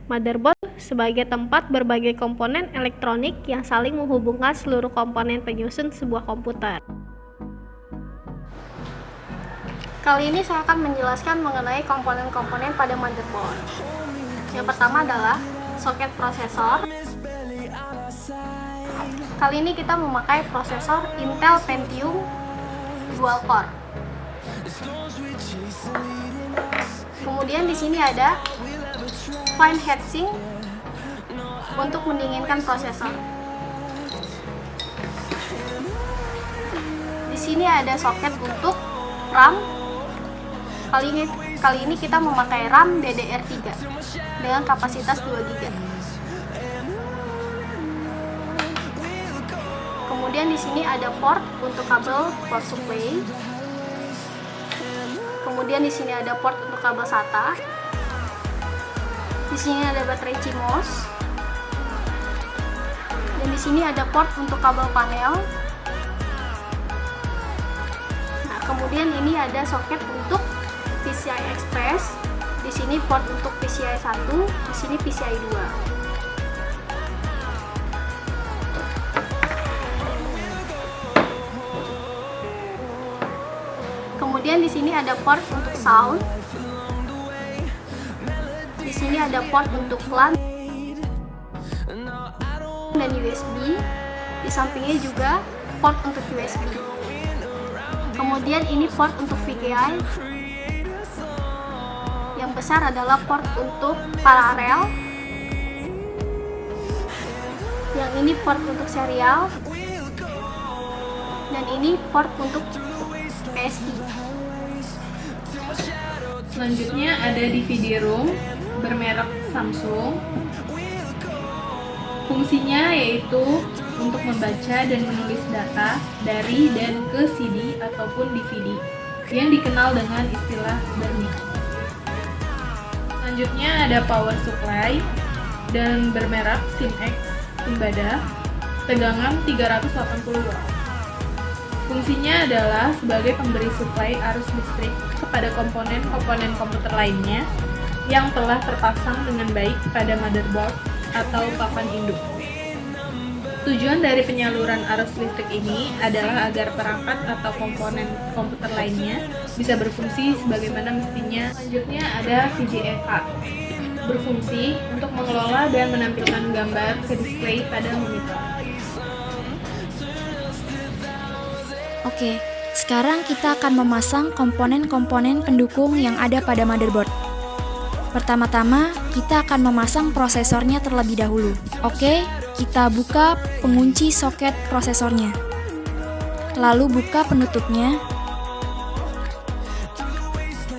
Motherboard sebagai tempat berbagai komponen elektronik yang saling menghubungkan seluruh komponen penyusun sebuah komputer. Kali ini saya akan menjelaskan mengenai komponen-komponen pada motherboard. Yang pertama adalah soket prosesor. Kali ini kita memakai prosesor Intel Pentium Dual Core. Kemudian di sini ada fan heatsink untuk mendinginkan prosesor. Di sini ada soket untuk RAM. Kali ini kita memakai RAM DDR3 dengan kapasitas 2 GB. Kemudian di sini ada port untuk kabel power supply. Kemudian di sini ada port untuk kabel SATA. Di sini ada baterai CMOS. Dan di sini ada port untuk kabel panel. Nah, kemudian ini ada soket untuk PCI Express. Di sini port untuk PCI 1, di sini PCI 2. Kemudian di sini ada port untuk sound. Di sini ada port untuk LAN dan USB. Di sampingnya juga port untuk USB. Kemudian ini port untuk VGA. Yang besar adalah port untuk paralel. Yang ini port untuk serial. Dan ini port untuk PSI. Selanjutnya ada DVD room bermerek Samsung. Fungsinya yaitu untuk membaca dan menulis data dari dan ke CD ataupun DVD yang dikenal dengan istilah burn-in. Selanjutnya ada power supply dan bermerek SIMX Simbada, tegangan 380 watt. Fungsinya adalah sebagai pemberi suplai arus listrik kepada komponen-komponen komputer lainnya yang telah terpasang dengan baik pada motherboard atau papan induk. Tujuan dari penyaluran arus listrik ini adalah agar perangkat atau komponen komputer lainnya bisa berfungsi sebagaimana mestinya. Selanjutnya ada VGA card, berfungsi untuk mengelola dan menampilkan gambar ke display pada monitor. Oke, sekarang kita akan memasang komponen-komponen pendukung yang ada pada motherboard. Pertama-tama, kita akan memasang prosesornya terlebih dahulu. Oke, kita buka pengunci soket prosesornya. Lalu buka penutupnya.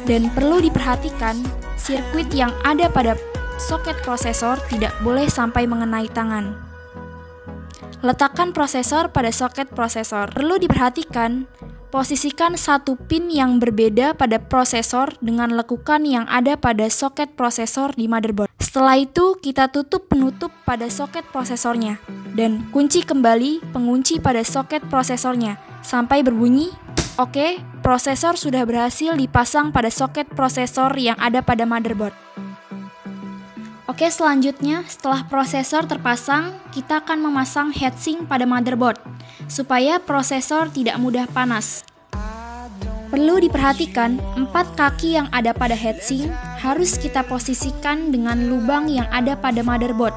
Dan perlu diperhatikan, sirkuit yang ada pada soket prosesor tidak boleh sampai mengenai tangan. Letakkan prosesor pada soket prosesor. Perlu diperhatikan, posisikan satu pin yang berbeda pada prosesor dengan lekukan yang ada pada soket prosesor di motherboard. Setelah itu, kita tutup penutup pada soket prosesornya dan kunci kembali pengunci pada soket prosesornya sampai berbunyi. Oke, prosesor sudah berhasil dipasang pada soket prosesor yang ada pada motherboard. Oke, selanjutnya setelah prosesor terpasang, kita akan memasang heatsink pada motherboard supaya prosesor tidak mudah panas. Perlu diperhatikan, 4 kaki yang ada pada heatsink harus kita posisikan dengan lubang yang ada pada motherboard.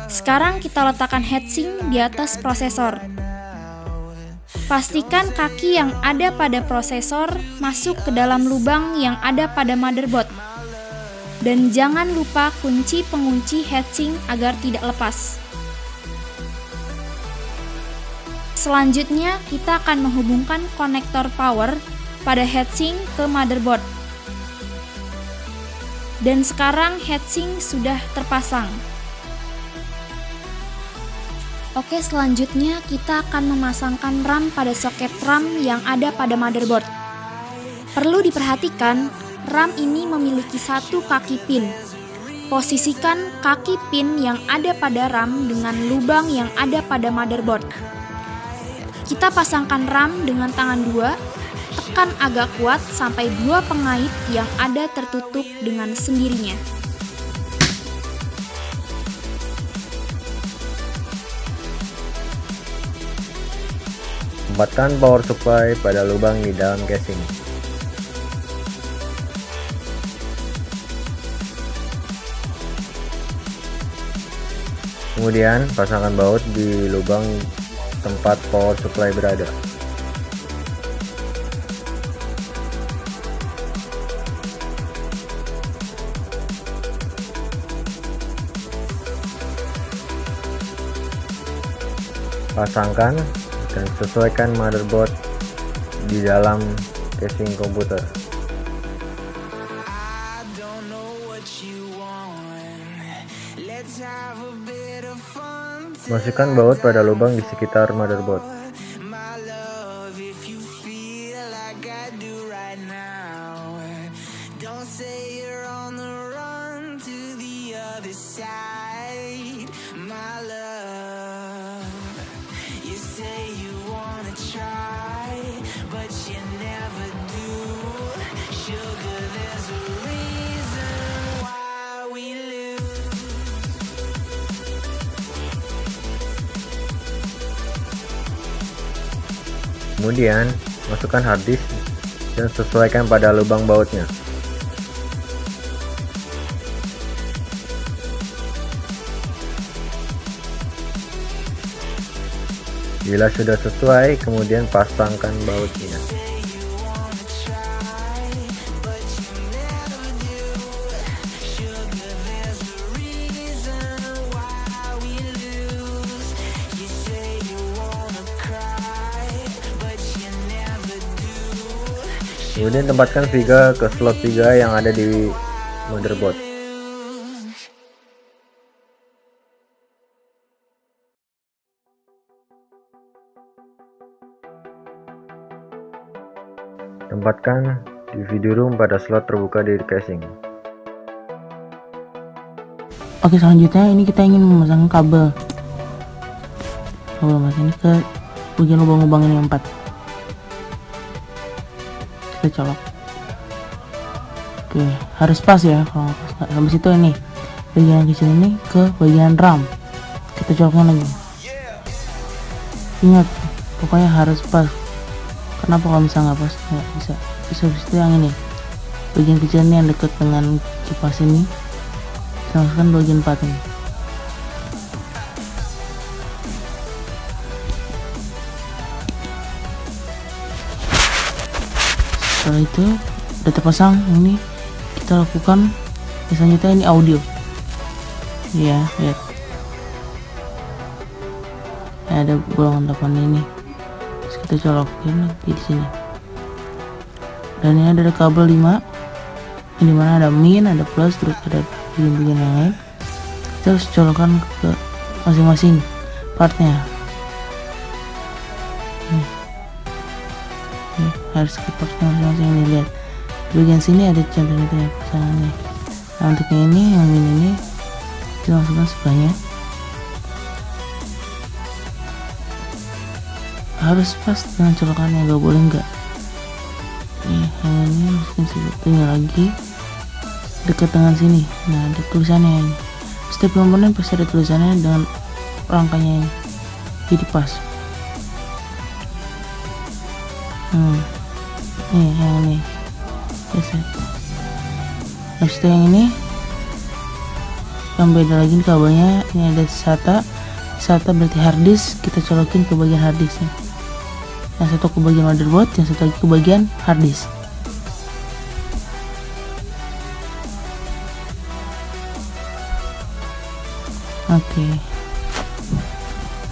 Sekarang kita letakkan heatsink di atas prosesor. Pastikan kaki yang ada pada prosesor masuk ke dalam lubang yang ada pada motherboard. Dan jangan lupa kunci pengunci heatsink agar tidak lepas. Selanjutnya, kita akan menghubungkan konektor power pada heatsink ke motherboard. Dan sekarang heatsink sudah terpasang. Oke, selanjutnya kita akan memasangkan RAM pada soket RAM yang ada pada motherboard. Perlu diperhatikan, RAM ini memiliki satu kaki pin. Posisikan kaki pin yang ada pada RAM dengan lubang yang ada pada motherboard. Kita pasangkan RAM dengan tangan 2, tekan agak kuat sampai 2 pengait yang ada tertutup dengan sendirinya. Tempatkan power supply pada lubang di dalam casing. Kemudian pasangkan baut di lubang tempat power supply berada. Pasangkan dan sesuaikan motherboard di dalam casing komputer. Masukkan baut pada lubang di sekitar motherboard. Kemudian, masukkan hard disk dan sesuaikan pada lubang bautnya. Bila sudah sesuai, kemudian pasangkan bautnya. Kemudian tempatkan Viga ke slot 3 yang ada di motherboard. Tempatkan DVD room pada slot terbuka di casing. Oke, selanjutnya ini kita ingin memasang kabel ini ke bagian lubang-lubang ini 4. Kita colok. Oke, harus pas ya. Kalau pas habis itu ini bagian kecil ini ke bagian RAM, kita coloknya lagi. Ingat, pokoknya harus pas. Kenapa kalau misalnya nggak pas nggak bisa? Habis itu yang ini bagian kecil ini yang dekat dengan kipas ini, kita masukkan bagian 4 ini. Setelah itu udah terpasang, ini kita lakukan selanjutnya ini audio ya, lihat ada bolongan 8 ini. Terus kita colokin lagi di sini, dan ini ada kabel 5 ini mana ada min, ada plus, terus ada bagian-bagian yang lain. Kita harus colokkan ke masing-masing partnya. Harus ke partnya masing-masing. Ini lihat di bagian sini ada contohnya pasangannya. Nah, untuk yang ini, yang ini kita masukkan sebelahnya. Harus pas dengan colokannya, nggak boleh enggak. Nih, yang ini masukin sebetulnya lagi dekat dengan sini. Nah, ada tulisannya ini. Setiap komponen pasti ada tulisannya dengan rangkanya ini, jadi pas. Nih yang ini reset. Habis itu yang ini yang beda lagi kabelnya, ini ada SATA berarti hard disk, kita colokin ke bagian hard disknya. Yang satu ke bagian motherboard, yang satu lagi ke bagian hard disk. Oke.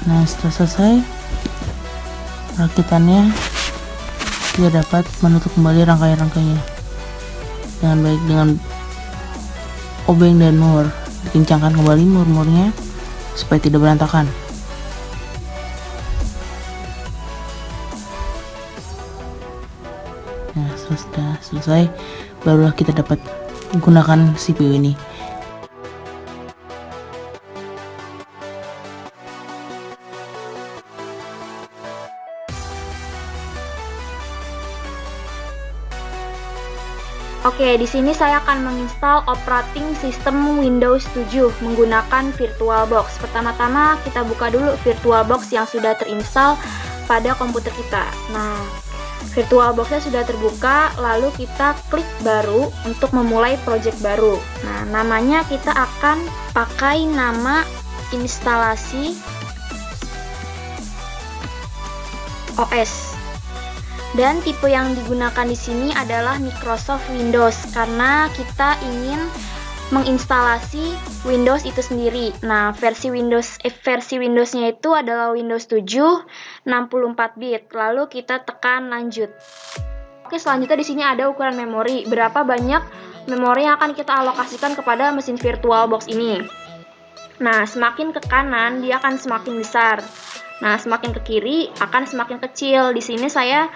Nah, setelah selesai rakitannya, kita dapat menutup kembali rangkaian-rangkainya dengan baik dengan obeng dan mur. Dikencangkan kembali mur-murnya supaya tidak berantakan. Nah, sudah selesai, barulah kita dapat menggunakan CPU ini. Oke, di sini saya akan menginstal operating system Windows 7 menggunakan VirtualBox. Pertama-tama kita buka dulu VirtualBox yang sudah terinstall pada komputer kita. Nah, VirtualBox-nya sudah terbuka, lalu kita klik baru untuk memulai project baru. Nah, namanya kita akan pakai nama instalasi OS. Dan tipe yang digunakan di sini adalah Microsoft Windows karena kita ingin menginstalasi Windows itu sendiri. Nah, versi Windows-nya itu adalah Windows 7 64 bit. Lalu kita tekan lanjut. Oke, selanjutnya di sini ada ukuran memori. Berapa banyak memori yang akan kita alokasikan kepada mesin VirtualBox ini? Nah, semakin ke kanan dia akan semakin besar. Nah, semakin ke kiri akan semakin kecil. Di sini saya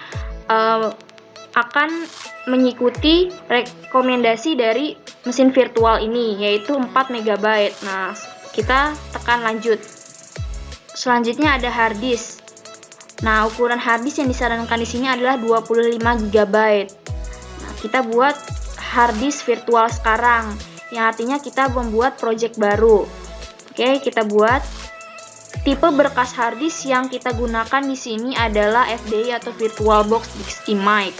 akan mengikuti rekomendasi dari mesin virtual ini, yaitu 4 MB. Nah, kita tekan lanjut. Selanjutnya ada hard disk. Nah, ukuran hard disk yang disarankan di sini adalah 25 GB. Nah, kita buat hard disk virtual sekarang, yang artinya kita membuat project baru. Oke, kita buat. Tipe berkas hard disk yang kita gunakan di sini adalah FDI atau VirtualBox Disk Image.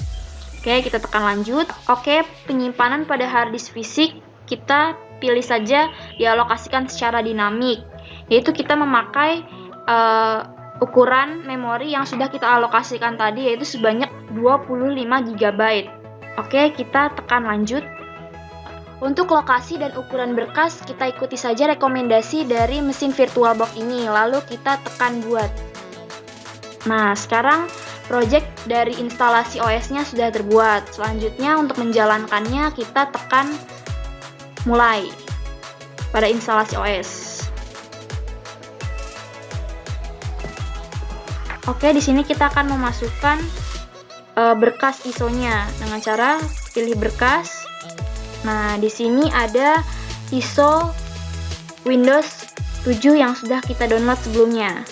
Oke, kita tekan lanjut. Oke, penyimpanan pada hard disk fisik kita pilih saja dialokasikan secara dinamik, yaitu kita memakai ukuran memori yang sudah kita alokasikan tadi, yaitu sebanyak 25 GB. Oke, kita tekan lanjut. Untuk lokasi dan ukuran berkas, kita ikuti saja rekomendasi dari mesin VirtualBox ini, lalu kita tekan buat. Nah, sekarang project dari instalasi OS-nya sudah terbuat. Selanjutnya, untuk menjalankannya, kita tekan mulai pada instalasi OS. Oke, di sini kita akan memasukkan berkas ISO-nya dengan cara pilih berkas. Nah, di sini ada ISO Windows 7 yang sudah kita download sebelumnya.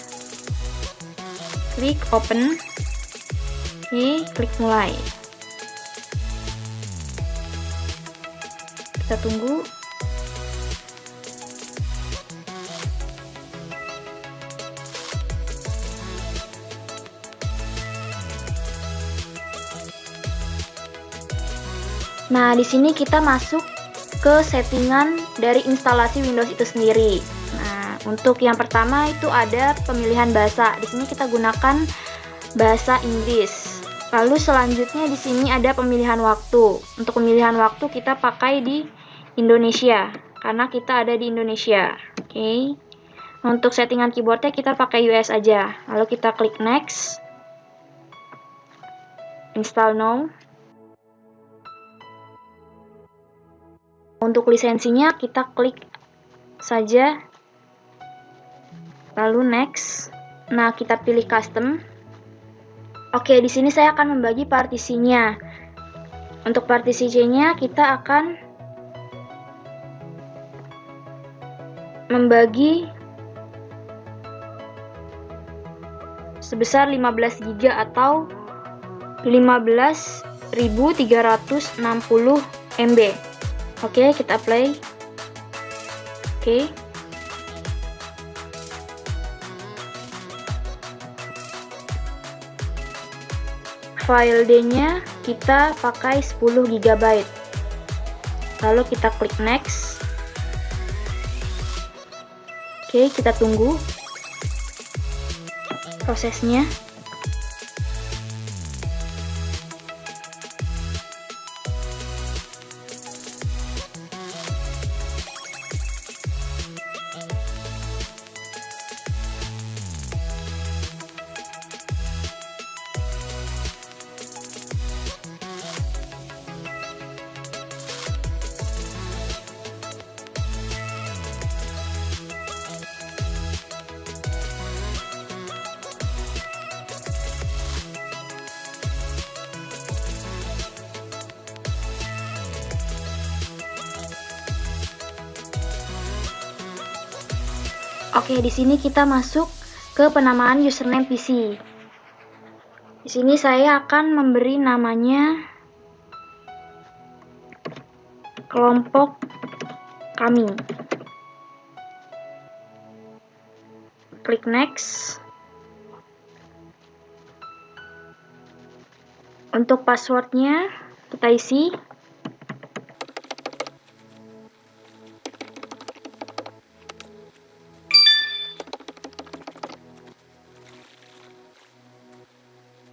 Klik open. Oke, klik mulai. Kita tunggu. Nah, di sini kita masuk ke settingan dari instalasi Windows itu sendiri. Nah, untuk yang pertama itu ada pemilihan bahasa. Di sini kita gunakan bahasa Inggris. Lalu selanjutnya di sini ada pemilihan waktu. Untuk pemilihan waktu kita pakai di Indonesia karena kita ada di Indonesia. Oke. Untuk settingan keyboardnya kita pakai US aja. Lalu kita klik next. Install now. Untuk lisensinya kita klik saja, lalu next. Nah, kita pilih custom. Oke, di sini saya akan membagi partisinya. Untuk partisi C-nya kita akan membagi sebesar 15 GB atau 15.360 MB. Oke, kita play. Oke. File D-nya kita pakai 10 GB. Lalu kita klik next. Oke, kita tunggu prosesnya. Oke, di sini kita masuk ke penamaan username PC. Di sini saya akan memberi namanya kelompok kami. Klik next. Untuk passwordnya kita isi.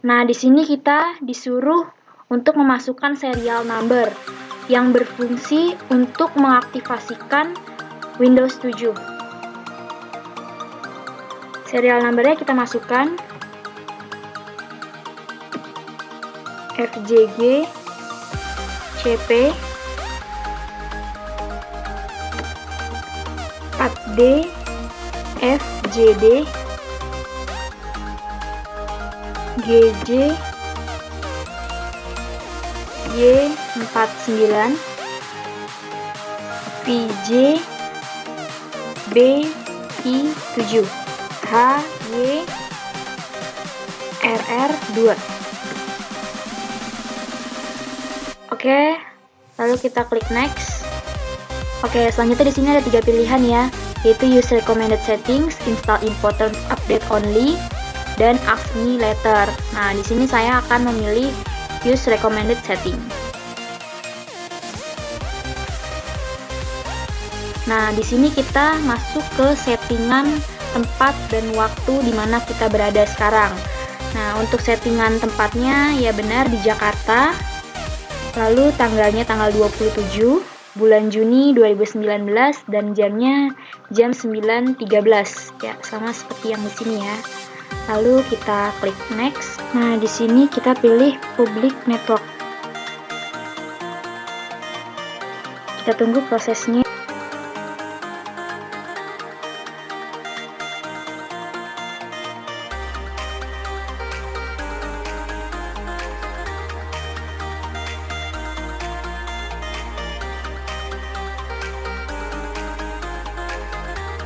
Nah, di sini kita disuruh untuk memasukkan serial number yang berfungsi untuk mengaktifasikan Windows 7. Serial numbernya kita masukkan FJG CP 4D FJD GJ Y49 VJ BI7 HY RR2. Oke, lalu kita klik next. Oke, selanjutnya di sini ada 3 pilihan ya, yaitu use recommended settings, install important update only, dan ask me later. Nah, di sini saya akan memilih use recommended setting. Nah, di sini kita masuk ke settingan tempat dan waktu di mana kita berada sekarang. Nah, untuk settingan tempatnya ya benar di Jakarta. Lalu tanggalnya tanggal 27 bulan Juni 2019 dan jamnya jam 9.13. Ya, sama seperti yang di sini ya. Lalu kita klik next. Nah, di sini kita pilih public network. Kita tunggu prosesnya.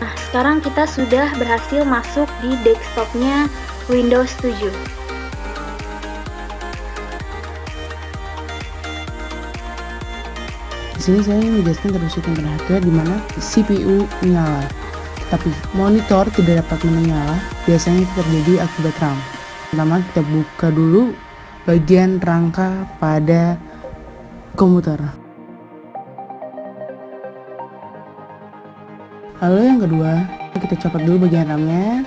Nah, sekarang kita sudah berhasil masuk di desktopnya Windows 7. Di sini saya menjelaskan troubleshooting pada hardware di mana CPU menyala, tapi monitor tidak dapat menyala. Biasanya itu terjadi akibat RAM. Pertama kita buka dulu bagian rangka pada komputer. Lalu yang kedua, kita copot dulu bagian RAM-nya.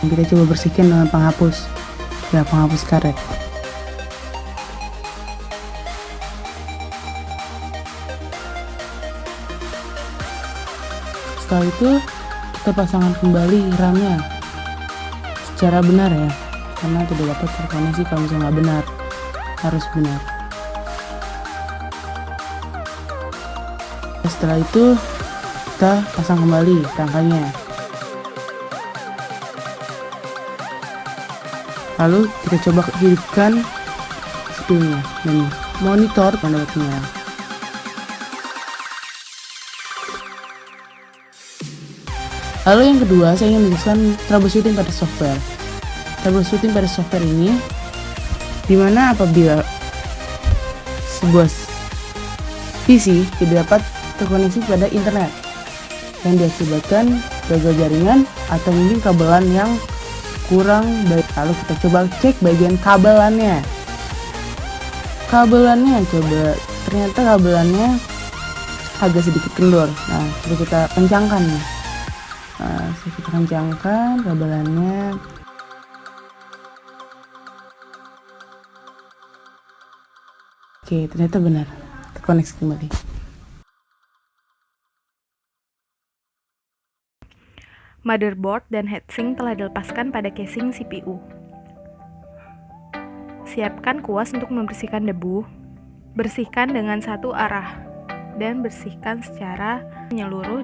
Kita coba bersihkan dengan penghapus, ya penghapus karet. Setelah itu kita pasangkan kembali RAM-nya secara benar ya, karena tidak dapat terkoneksi kalau misalnya nggak benar, harus benar. Setelah itu kita pasang kembali rangkanya. Lalu kita coba hidupkan CPU-nya dan monitor pada waktunya. Lalu yang kedua, saya ingin menjelaskan troubleshooting pada software. Troubleshooting pada software ini dimana apabila sebuah PC tidak dapat terkoneksi pada internet yang diakibatkan gagal jaringan atau mungkin kabelan yang kurang baik. Lalu kita coba cek bagian kabelannya. Coba ternyata kabelannya agak sedikit kendor. Nah, coba kita kencangkan nih. Nah, kita kencangkan kabelannya. Oke, ternyata benar terkoneksi kembali. Motherboard dan heatsink telah dilepaskan pada casing CPU. Siapkan kuas untuk membersihkan debu. Bersihkan dengan satu arah dan bersihkan secara menyeluruh.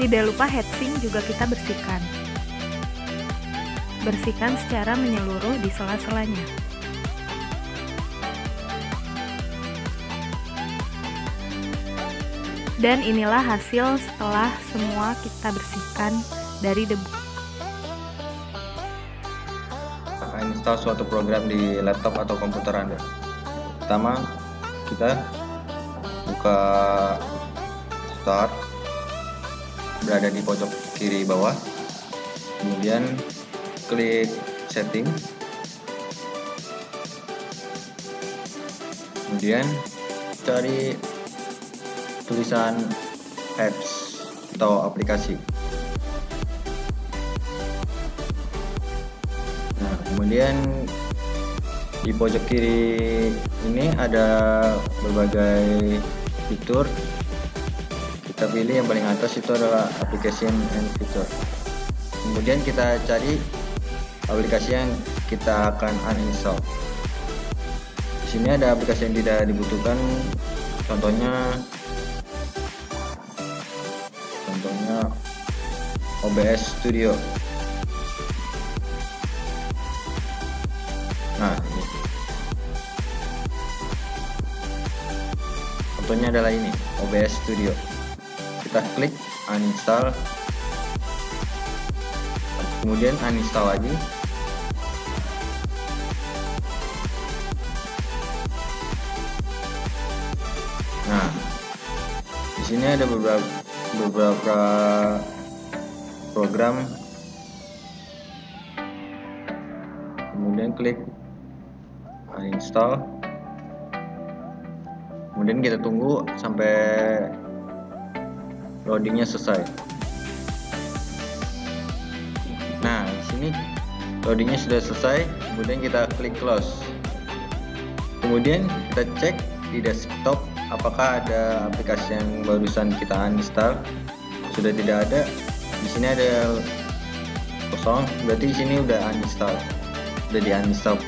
Tidak lupa heatsink juga kita bersihkan. Bersihkan secara menyeluruh di sela-selanya. Dan inilah hasil setelah semua kita bersihkan dari debu. Install suatu program di laptop atau komputer Anda. Pertama, kita buka Start, berada di pojok kiri bawah. Kemudian klik Setting. Kemudian cari tulisan apps atau aplikasi. Nah, kemudian di pojok kiri ini ada berbagai fitur. Kita pilih yang paling atas, itu adalah application and feature. Kemudian kita cari aplikasi yang kita akan uninstall. Di sini ada aplikasi yang tidak dibutuhkan, contohnya OBS Studio. Nah, ini contohnya adalah ini, OBS Studio. Kita klik uninstall, kemudian uninstall lagi. Nah, di sini ada beberapa program. Kemudian klik uninstall. Kemudian kita tunggu sampai loadingnya selesai. Nah, di sini loadingnya sudah selesai. Kemudian kita klik close. Kemudian kita cek di desktop apakah ada aplikasi yang barusan kita uninstall. Sudah tidak ada. Di sini ada kosong, berarti di sini udah uninstall, udah di uninstall.